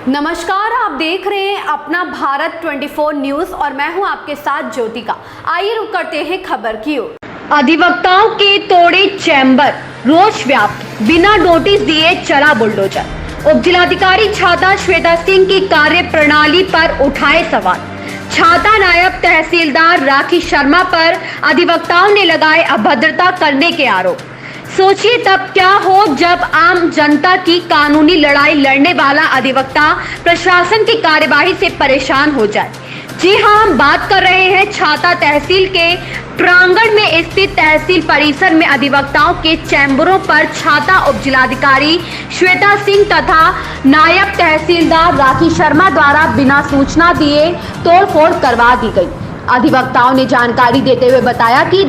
नमस्कार, आप देख रहे हैं अपना भारत 24 न्यूज और मैं हूं आपके साथ ज्योतिका। आइए रुक करते हैं खबर की ओर। अधिवक्ताओं के तोड़े चैम्बर, रोष व्याप्त, बिना नोटिस दिए चला बुलडोजर। उप जिलाधिकारी छाता श्वेता सिंह की कार्य प्रणाली पर उठाए सवाल। छाता नायब तहसीलदार राखी शर्मा पर अधिवक्ताओं ने लगाए अभद्रता करने के आरोप। सोचिए तब क्या हो जब आम जनता की कानूनी लड़ाई लड़ने वाला अधिवक्ता प्रशासन की कार्यवाही से परेशान हो जाए। जी हां, हम बात कर रहे हैं छाता तहसील के प्रांगण में स्थित तहसील परिसर में अधिवक्ताओं के चैम्बरों पर छाता उप जिलाधिकारी श्वेता सिंह तथा नायब तहसीलदार राखी शर्मा द्वारा बिना सूचना दिए तोड़फोड़ करवा दी गई। अधिवक्ताओं ने जानकारी देते हुए बताया कि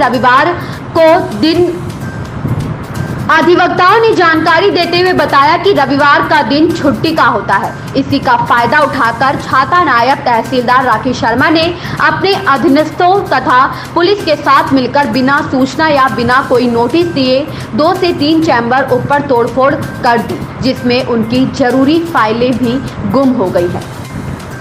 रविवार का दिन छुट्टी का होता है। इसी का फायदा उठाकर छाता नायब तहसीलदार राखी शर्मा ने अपने अधीनस्थों तथा पुलिस के साथ मिलकर बिना सूचना या बिना कोई नोटिस दिए 2 से 3 चैम्बर ऊपर तोड़फोड़ कर दी, जिसमें उनकी जरूरी फाइलें भी गुम हो गई है।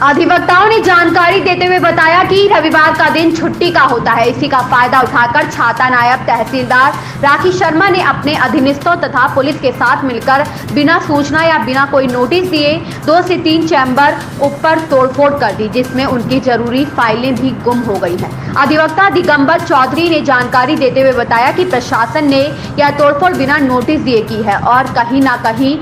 अधिवक्ताओं ने जानकारी देते हुए बताया कि रविवार का दिन छुट्टी का होता है। इसी का फायदा उठाकर छाता नायब तहसीलदार राखी शर्मा ने अपने अधीनस्थों तथा पुलिस के साथ मिलकर बिना सूचना या बिना कोई नोटिस दिए 2 से 3 चैम्बर ऊपर तोड़फोड़ कर दी, जिसमें उनकी जरूरी फाइलें भी गुम हो गई हैं। अधिवक्ता दिगंबर चौधरी ने जानकारी देते हुए बताया कि प्रशासन ने यह तोड़फोड़ बिना नोटिस दिए की है और कहीं ना कहीं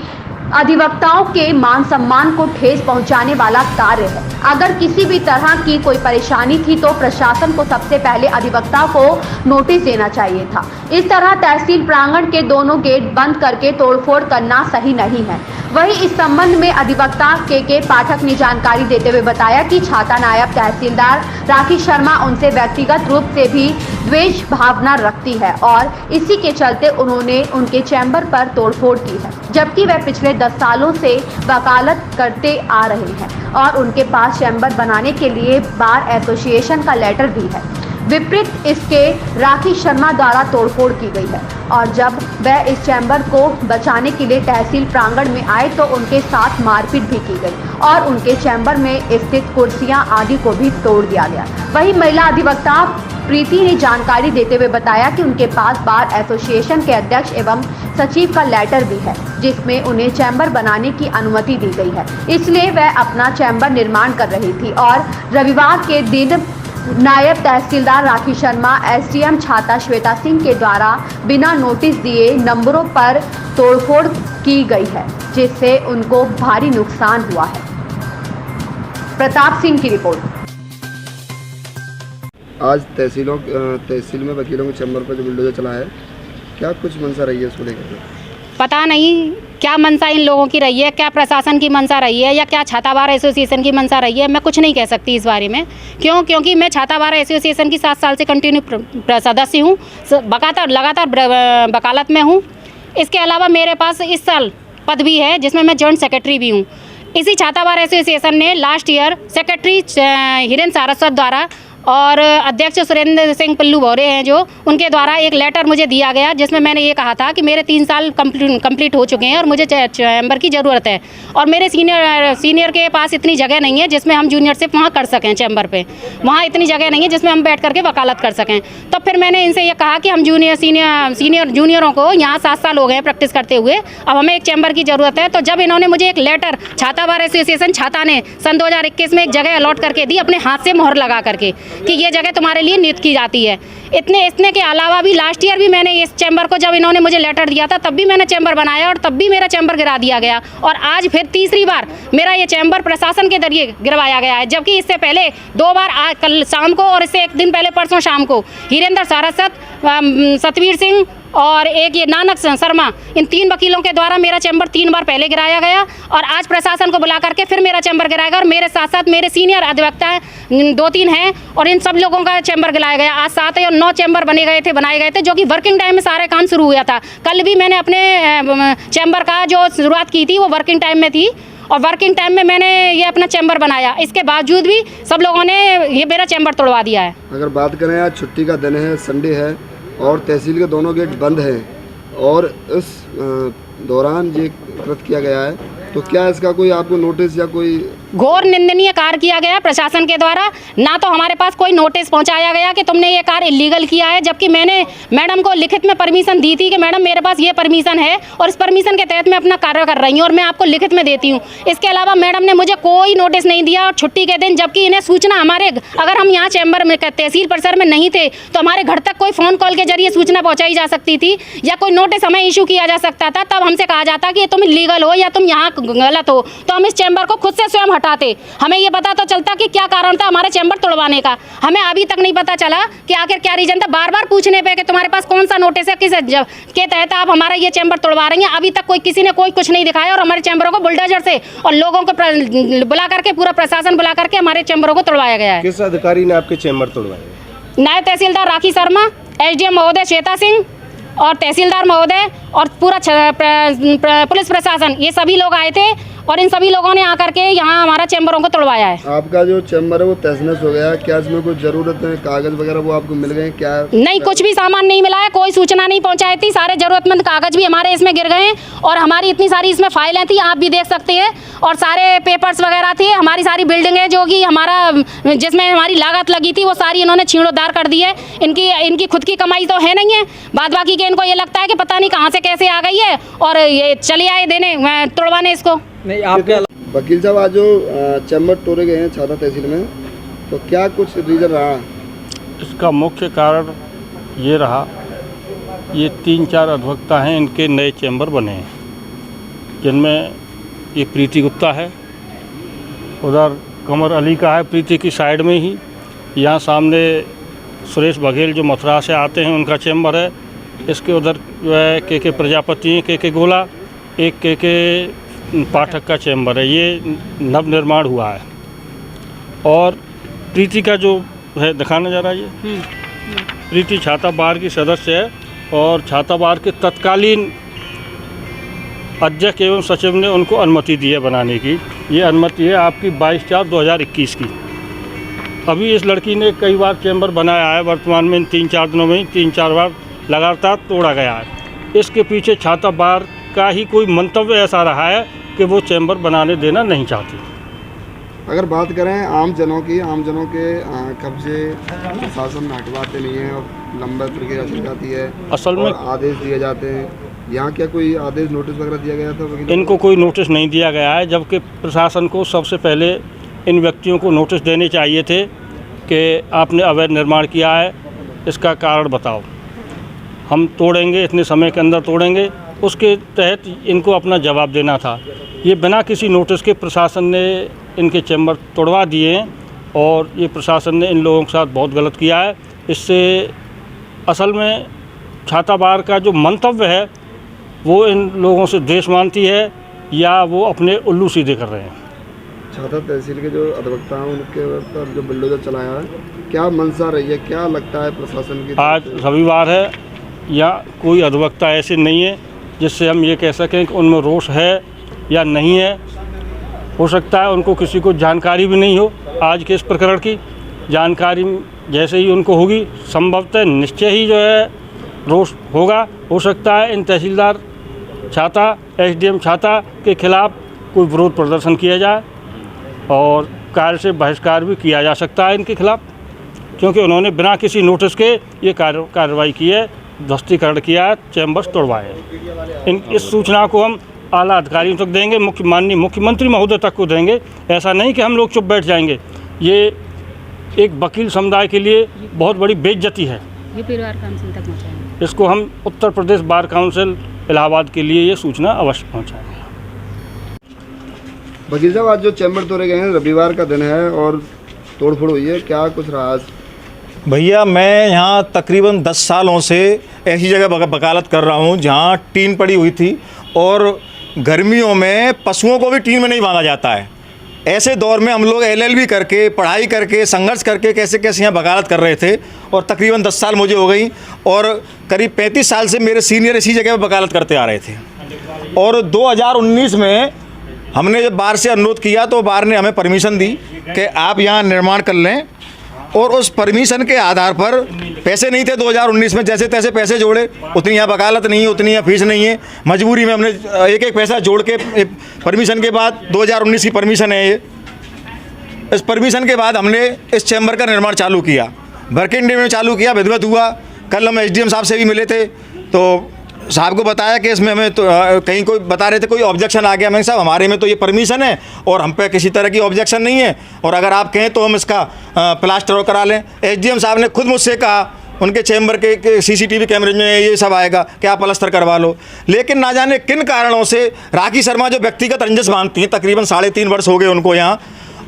अधिवक्ताओं के मान सम्मान को ठेस पहुंचाने वाला कार्य है। अगर किसी भी तरह की कोई परेशानी थी तो प्रशासन को सबसे पहले अधिवक्ता को नोटिस देना चाहिए था। इस तरह तहसील प्रांगण के दोनों गेट बंद करके तोड़फोड़ करना सही नहीं है। वहीं इस संबंध में अधिवक्ता के पाठक ने जानकारी देते हुए बताया कि छाता नायब तहसीलदार राखी शर्मा उनसे व्यक्तिगत रूप से भी द्वेष भावना रखती है और इसी के चलते उन्होंने उनके चैम्बर पर तोड़फोड़ की है, जबकि वह पिछले 10 सालों से वकालत करते आ रहे हैं और उनके पास चैम्बर बनाने के लिए बार एसोसिएशन का लेटर भी है। विपरीत इसके राखी शर्मा द्वारा तोड़फोड़ की गई है और जब वह इस चैम्बर को बचाने के लिए तहसील प्रांगण में आए तो उनके साथ मारपीट भी की गई और उनके चैम्बर में स्थित कुर्सियां आदि को भी तोड़ दिया गया। वहीं महिला अधिवक्ता प्रीति ने जानकारी देते हुए बताया कि उनके पास बार एसोसिएशन के अध्यक्ष एवं सचिव का लेटर भी है, जिसमें उन्हें चैम्बर बनाने की अनुमति दी गई है। इसलिए वह अपना चैम्बर निर्माण कर रही थी और रविवार के दिन नायब तहसीलदार राखी शर्मा एसडीएम छाता श्वेता सिंह के द्वारा बिना नोटिस दिए नंबरों पर तोड़फोड़ की गई है, जिससे उनको भारी नुकसान हुआ है। प्रताप सिंह की रिपोर्ट। आज तहसील में वकीलों के चैम्बर पर जो बुलडोजर चला है, क्या कुछ मंशा रही है उसको लेकर? पता नहीं क्या मंशा इन लोगों की रही है, क्या प्रशासन की मंशा रही है या क्या छाता बार एसोसिएशन की मंशा रही है, मैं कुछ नहीं कह सकती इस बारे में। क्योंकि मैं छाता बार एसोसिएशन की 7 साल से कंटिन्यू सदस्य हूँ, लगातार वकालत में हूँ। इसके अलावा मेरे पास इस साल पद भी है जिसमें मैं जॉइंट सेक्रेटरी भी हूँ। इसी छाता बार एसोसिएशन ने last year secretary Hiren Saraswat द्वारा और अध्यक्ष सुरेंद्र सिंह पल्लू भौरे हैं जो उनके द्वारा एक लेटर मुझे दिया गया, जिसमें मैंने ये कहा था कि मेरे 3 साल कंप्लीट हो चुके हैं और मुझे चैम्बर की ज़रूरत है और मेरे सीनियर के पास इतनी जगह नहीं है जिसमें हम जूनियरशिप वहाँ कर सकें। चैम्बर पे वहाँ इतनी जगह नहीं है जिसमें हम बैठ करके वकालत कर सकें। तो फिर मैंने इनसे ये कहा कि हम जूनियरों को यहाँ 7 साल हो गए प्रैक्टिस करते हुए, अब हमें एक चैम्बर की ज़रूरत है। तो जब इन्होंने मुझे एक लेटर छाता बार एसोसिएशन छाता ने सन 2021 में एक जगह अलॉट करके दी अपने हाथ से मोहर लगा करके कि ये जगह तुम्हारे लिए नियुक्त की जाती है। इतने के अलावा भी लास्ट ईयर भी मैंने इस चैम्बर को, जब इन्होंने मुझे लेटर दिया था तब भी मैंने चैम्बर बनाया और तब भी मेरा चैम्बर गिरा दिया गया और आज फिर तीसरी बार मेरा ये चैम्बर प्रशासन के जरिए गिरवाया गया है। जबकि इससे पहले 2 बार, कल शाम को और इससे 1 दिन पहले परसों शाम को हिरेंद्र सारस्वत, सतवीर सिंह और एक ये नानक शर्मा, इन 3 वकीलों के द्वारा मेरा चैम्बर 3 बार पहले गिराया गया और आज प्रशासन को बुला करके फिर मेरा चैम्बर गिराएगा और मेरे साथ साथ मेरे सीनियर अधिवक्ता 2-3 हैं और इन सब लोगों का चैम्बर गिराया गया। आज 7 या 9 चैम्बर बनाए गए थे जो कि वर्किंग टाइम में सारे काम शुरू हुआ था। कल भी मैंने अपने चैम्बर का जो शुरुआत की थी वो वर्किंग टाइम में थी और वर्किंग टाइम में मैंने ये अपना चैम्बर बनाया। इसके बावजूद भी सब लोगों ने ये मेरा चैम्बर तोड़वा दिया है। अगर बात करें आज छुट्टी का दिन है, संडे है और तहसील के दोनों गेट बंद हैं और इस दौरान ये कृत किया गया है, तो क्या इसका कोई आपको नोटिस या कोई? घोर निंदनीय कार्य किया गया प्रशासन के द्वारा। ना तो हमारे पास कोई नोटिस पहुंचाया गया कि तुमने ये कार्य इलीगल किया है, जबकि मैंने मैडम को लिखित में परमिशन दी थी कि मैडम मेरे पास ये परमिशन है और इस परमिशन के तहत मैं अपना कार्य कर रही हूँ और मैं आपको लिखित में देती हूँ। इसके अलावा मैडम ने मुझे कोई नोटिस नहीं दिया और छुट्टी के दिन, जबकि इन्हें सूचना हमारे, अगर हम यहाँ चैम्बर में तहसील परिसर में नहीं थे तो हमारे घर तक कोई फ़ोन कॉल के जरिए सूचना पहुँचाई जा सकती थी या कोई नोटिस हमें इशू किया जा सकता था। तब हमसे कहा जाता कि तुम लीगल हो या तुम यहाँ गलत हो, तो हम इस चैम्बर को खुद से स्वयं हटाते। हमें ये पता तो चलता कि क्या कारण था हमारे चैम्बर तोड़वाने का। हमें अभी तक नहीं पता चला कि आखिर क्या रीजन था। बार बार पूछने पे कि तुम्हारे पास कौन सा नोटिस है, किस के तहत आप हमारा ये चैम्बर तोड़वा रही हैं, अभी तक कोई किसी ने कोई कुछ नहीं दिखाया और हमारे चैम्बरों को बुलडोजर से और लोगों को बुला करके, पूरा प्रशासन बुला करके हमारे चैम्बरों को तोड़वाया गया है। किस अधिकारी ने आपके चैम्बर तोड़वाए? नायब तहसीलदार राखी शर्मा, एसडीएम महोदय श्वेता सिंह और तहसीलदार महोदय और पूरा पुलिस प्रशासन, ये सभी लोग आए थे और इन सभी लोगों ने आकर के यहाँ हमारा चैम्बरों को तोड़वाया है। आपका जो चैम्बर है वो तहस-नहस हो गया, क्या इसमें कुछ ज़रूरत है, कागज़ वगैरह वो आपको मिल गए क्या? नहीं, कुछ भी सामान नहीं मिला है, कोई सूचना नहीं पहुंचाई थी। सारे ज़रूरतमंद कागज़ भी हमारे इसमें गिर गए हैं और हमारी इतनी सारी इसमें फाइलें थी, आप भी देख सकते हैं, और सारे पेपर्स वगैरह थे। हमारी सारी बिल्डिंगें जो कि हमारा जिसमें हमारी लागत लगी थी वो सारी इन्होंने छीणोद्धार कर दी है। इनकी खुद की कमाई तो है नहीं है, बाद बाकी के इनको ये लगता है कि पता नहीं कहाँ से कैसे आ गई है और ये चले आए देने तोड़वाने इसको। नहीं, आपके वकील साहब, आज जो चैम्बर तोड़े गए हैं छाता तहसील में, तो क्या कुछ रीज़न रहा? इसका मुख्य कारण ये रहा, ये 3-4 अधिवक्ता हैं, इनके नए चैम्बर बने हैं, जिनमें ये प्रीति गुप्ता है, उधर कमर अली का है प्रीति की साइड में ही, यहाँ सामने सुरेश बघेल जो मथुरा से आते हैं उनका चैम्बर है, इसके उधर जो है के प्रजापति हैं, के गोला, एक के पाठक का चैम्बर है। ये नव निर्माण हुआ है और प्रीति का जो है दिखाने जा रहा है, ये प्रीति छाता बार की सदस्य है और छाता बार के तत्कालीन अध्यक्ष एवं सचिव ने उनको अनुमति दी है बनाने की। ये अनुमति है आपकी 22/4/2021 की। अभी इस लड़की ने कई बार चैम्बर बनाया है, वर्तमान में इन 3-4 दिनों में ही 3-4 बार लगातार तोड़ा गया है। इसके पीछे छाता बार का ही कोई मंतव्य ऐसा रहा है कि वो चैम्बर बनाने देना नहीं चाहती। अगर बात करें आम जनों की, आम जनों के कब्जे प्रशासन हटवाते नहीं है और लंबा प्रक्रिया चल जाती है, असल में आदेश दिए जाते हैं। यहाँ क्या कोई आदेश नोटिस वगैरह दिया गया था? इनको कोई नोटिस नहीं दिया गया है, जबकि प्रशासन को सबसे पहले इन व्यक्तियों को नोटिस देने चाहिए थे कि आपने अवैध निर्माण किया है, इसका कारण बताओ, हम तोड़ेंगे, इतने समय के अंदर तोड़ेंगे, उसके तहत इनको अपना जवाब देना था। ये बिना किसी नोटिस के प्रशासन ने इनके चैम्बर तोड़वा दिए हैं और ये प्रशासन ने इन लोगों के साथ बहुत गलत किया है। इससे असल में छाता बार का जो मंतव्य है वो इन लोगों से द्वेष मानती है या वो अपने उल्लू सीधे कर रहे हैं। छाता तहसील के जो अधिवक्ता हैं उनके ऊपर जो बुलडोजर चलाया है, क्या मंशा रही है, क्या लगता है प्रशासन की? आज रविवार है, या कोई अधिवक्ता ऐसे नहीं है जिससे हम ये कह सकें कि उनमें रोष है या नहीं है। हो सकता है उनको किसी को जानकारी भी नहीं हो आज के इस प्रकरण की। जानकारी जैसे ही उनको होगी संभवतः निश्चय ही जो है रोष होगा। हो सकता है इन तहसीलदार छाता, एसडीएम छाता के खिलाफ़ कोई विरोध प्रदर्शन किया जाए और कार्य से बहिष्कार भी किया जा सकता है इनके खिलाफ़, क्योंकि उन्होंने बिना किसी नोटिस के ये कार्रवाई की है, ध्वस्तीकरण किया है, चैम्बर्स तोड़वाए हैं। इस सूचना को हम आला अधिकारियों तक देंगे, माननीय मुख्यमंत्री महोदय तक को देंगे। ऐसा नहीं कि हम लोग चुप बैठ जाएंगे। ये एक वकील समुदाय के लिए बहुत बड़ी बेइज्जती है। यूपी बार काउंसिल तक पहुँचाएंगे इसको हम उत्तर प्रदेश बार काउंसिल इलाहाबाद के लिए ये सूचना अवश्य पहुँचाएंगे। वकील साहब, आज जो चैम्बर तोड़े गए हैं, रविवार का दिन है और तोड़फोड़ हुई है, क्या कुछ रहा आज? भैया, मैं यहाँ तकरीबन 10 सालों से ऐसी जगह वकालत कर रहा हूँ जहाँ टीन पड़ी हुई थी और गर्मियों में पशुओं को भी टीन में नहीं बांधा जाता है। ऐसे दौर में हम लोग LLB करके, पढ़ाई करके, संघर्ष करके कैसे कैसे यहाँ वकालत कर रहे थे और तकरीबन 10 साल मुझे हो गई और करीब 35 साल से मेरे सीनियर इसी जगह पर वकालत करते आ रहे थे। और 2019 में हमने जब बार से अनुरोध किया तो बार ने हमें परमिशन दी कि आप यहाँ निर्माण कर लें और उस परमिशन के आधार पर पैसे नहीं थे 2019 में, जैसे तैसे पैसे जोड़े, उतनी यहाँ वकालत नहीं है, उतनी यहाँ फीस नहीं है, मजबूरी में हमने एक एक पैसा जोड़ के परमिशन के बाद 2019 की परमिशन है ये, इस परमिशन के बाद हमने इस चैम्बर का निर्माण चालू किया, भरकिंडी में चालू किया, विधिवत हुआ। कल हम एसडीएम साहब से भी मिले थे तो साहब को बताया कि इसमें हमें तो कहीं कोई बता रहे थे कोई ऑब्जेक्शन आ गया। मैं साहब हमारे में तो ये परमिशन है और हम पे किसी तरह की ऑब्जेक्शन नहीं है, और अगर आप कहें तो हम इसका प्लास्टर करा लें। एसडीएम साहब ने खुद मुझसे कहा उनके चैम्बर के सीसीटीवी कैमरे में ये सब आएगा कि आप प्लास्टर करवा लो। लेकिन ना जाने किन कारणों से राखी शर्मा जो व्यक्तिगत रंजिश मानती हैं, तकरीबन 3.5 वर्ष हो गए उनको यहाँ,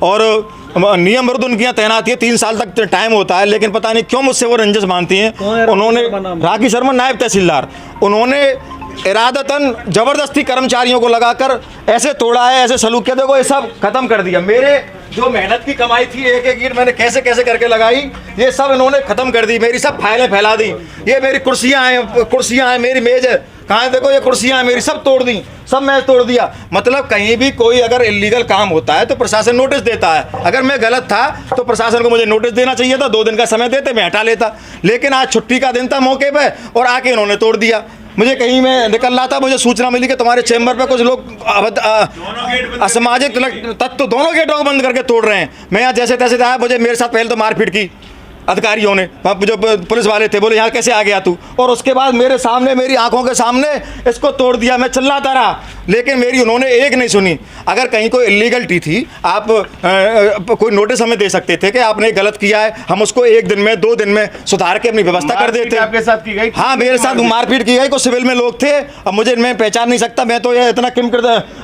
और नियम विरुद्ध उनकी यहाँ तैनाती है, 3 साल तक टाइम होता है, लेकिन पता नहीं क्यों मुझसे वो रंजिश मानती हैं। उन्होंने राखी शर्मा नायब तहसीलदार, उन्होंने इरादतन जबरदस्ती कर्मचारियों को लगाकर ऐसे तोड़ा है, ऐसे सलूक किया, देखो ये सब खत्म कर दिया। मेरे जो मेहनत की कमाई थी एक एक ईंट मैंने कैसे कैसे करके लगाई, ये सब इन्होंने खत्म कर दी। मेरी सब फाइलें फैला दी, ये मेरी कुर्सियाँ हैं, मेरी मेज है, कहाँ है देखो ये कुर्सियाँ हैं मेरी, सब तोड़ दी, सब मैं तोड़ दिया। मतलब कहीं भी कोई अगर इलीगल काम होता है तो प्रशासन नोटिस देता है। अगर मैं गलत था तो प्रशासन को मुझे नोटिस देना चाहिए था, 2 दिन का समय देते, मैं हटा लेता। लेकिन आज छुट्टी का दिन था मौके पे और आके इन्होंने तोड़ दिया। मुझे कहीं मैं निकल रहा था, मुझे सूचना मिली कि तुम्हारे चैम्बर पे कुछ लोग असामाजिक तत्व दोनों गेटों को बंद करके तोड़ रहे हैं। मैं यहाँ जैसे तैसे आया, मुझे मेरे साथ पहले तो मारपीट की अधिकारियों ने, जो पुलिस वाले थे, बोले यहाँ कैसे आ गया तू, और उसके बाद मेरे सामने, मेरी आंखों के सामने इसको तोड़ दिया। मैं चिल्लाता रहा लेकिन मेरी उन्होंने एक नहीं सुनी। अगर कहीं कोई इलीगलिटी थी, आप कोई नोटिस हमें दे सकते थे कि आपने गलत किया है, हम उसको 1 दिन में 2 दिन में सुधार के अपनी व्यवस्था कर देते। आपके साथ की गई? हाँ, मेरे साथ मारपीट की गई, कुछ सिविल में लोग थे। अब मुझे मैं पहचान नहीं सकता, मैं तो ये इतना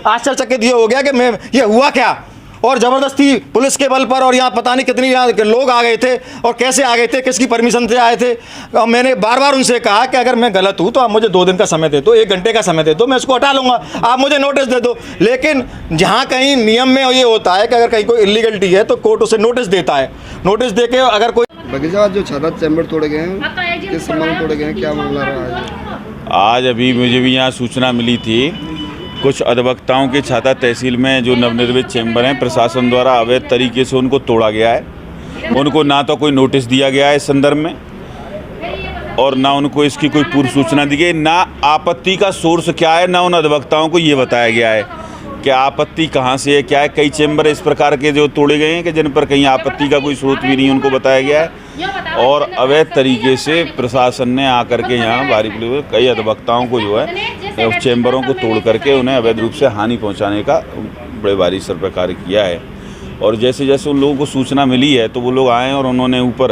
आश्चर्यचकित ये हो गया कि मैं ये हुआ क्या, और ज़बरदस्ती पुलिस के बल पर, और यहाँ पता नहीं कितनी लोग आ गए थे और कैसे आ गए थे, किसकी परमिशन से आए थे। और मैंने बार बार उनसे कहा कि अगर मैं गलत हूँ तो आप मुझे 2 दिन का समय दे दो, 1 घंटे का समय दे दो, मैं इसको हटा लूँगा, आप मुझे नोटिस दे दो। लेकिन जहाँ कहीं नियम में ये होता है कि अगर कहीं कोई इलीगलिटी है तो कोर्ट उसे नोटिस देता है, नोटिस दे के अगर कोई बगीचा जो छाता चैम्बर तोड़े गए हैं, किस संबंध तोड़े गए हैं, क्या मामला रहा है? आज अभी मुझे भी यहाँ सूचना मिली थी, कुछ अधिवक्ताओं के छाता तहसील में जो नवनिर्मित चैम्बर हैं, प्रशासन द्वारा अवैध तरीके से उनको तोड़ा गया है। उनको ना तो कोई नोटिस दिया गया है इस संदर्भ में, और ना उनको इसकी कोई पूर्व सूचना दी गई, ना आपत्ति का सोर्स क्या है, ना उन अधिवक्ताओं को ये बताया गया है कि आपत्ति कहाँ से है, क्या है। कई चैम्बर इस प्रकार के जो तोड़े गए हैं कि जिन पर कहीं आपत्ति का कोई स्रोत भी नहीं उनको बताया गया है, और अवैध तरीके से प्रशासन ने आकर के यहाँ भारी कई अधिवक्ताओं को जो है चैम्बरों को तोड़ करके उन्हें अवैध रूप से हानि पहुँचाने का बड़े भारी स्तर पर कार्य किया है। और जैसे जैसे उन लोगों को सूचना मिली है तो वो लोग आए और उन्होंने ऊपर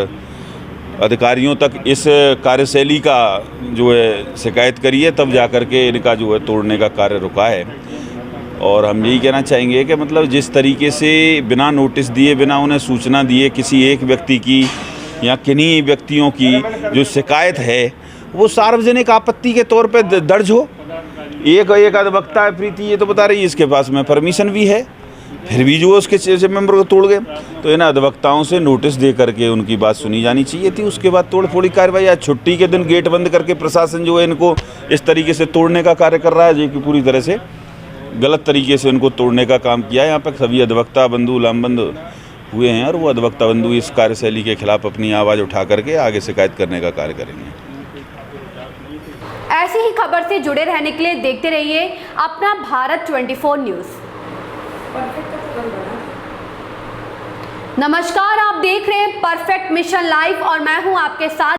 अधिकारियों तक इस कार्यशैली का जो है शिकायत करी है, तब जा कर के इनका जो है तोड़ने का कार्य रुका है। और हम यही कहना चाहेंगे कि मतलब जिस तरीके से बिना नोटिस दिए, बिना उन्हें सूचना दिए किसी एक व्यक्ति की या किन्हीं व्यक्तियों की जो शिकायत है वो सार्वजनिक आपत्ति के तौर पे दर्ज हो। एक अधिवक्ता है प्रीति, ये तो बता रही है इसके पास में परमिशन भी है, फिर भी जो उसके मेंबर को तोड़ गए, तो इन अधिवक्ताओं से नोटिस दे करके उनकी बात सुनी जानी चाहिए थी। उसके बाद तोड़ फोड़ी कार्रवाई। आज छुट्टी के दिन गेट बंद करके प्रशासन जो है इनको इस तरीके से तोड़ने का कार्य कर रहा है, जो कि पूरी तरह से गलत तरीके से इनको तोड़ने का काम किया है। यहाँ पर सभी अधिवक्ता बंधु लामबंद हुए हैं और वो अधिवक्ता बंधु इस कार्यशैली के खिलाफ अपनी आवाज़ उठा करके आगे शिकायत करने का कार्य करेंगे। ऐसी ही खबर से जुड़े रहने के लिए देखते रहिए अपना भारत 24 न्यूज़। नमस्कार, आप देख रहे हैं परफेक्ट मिशन लाइव और मैं हूं आपके साथ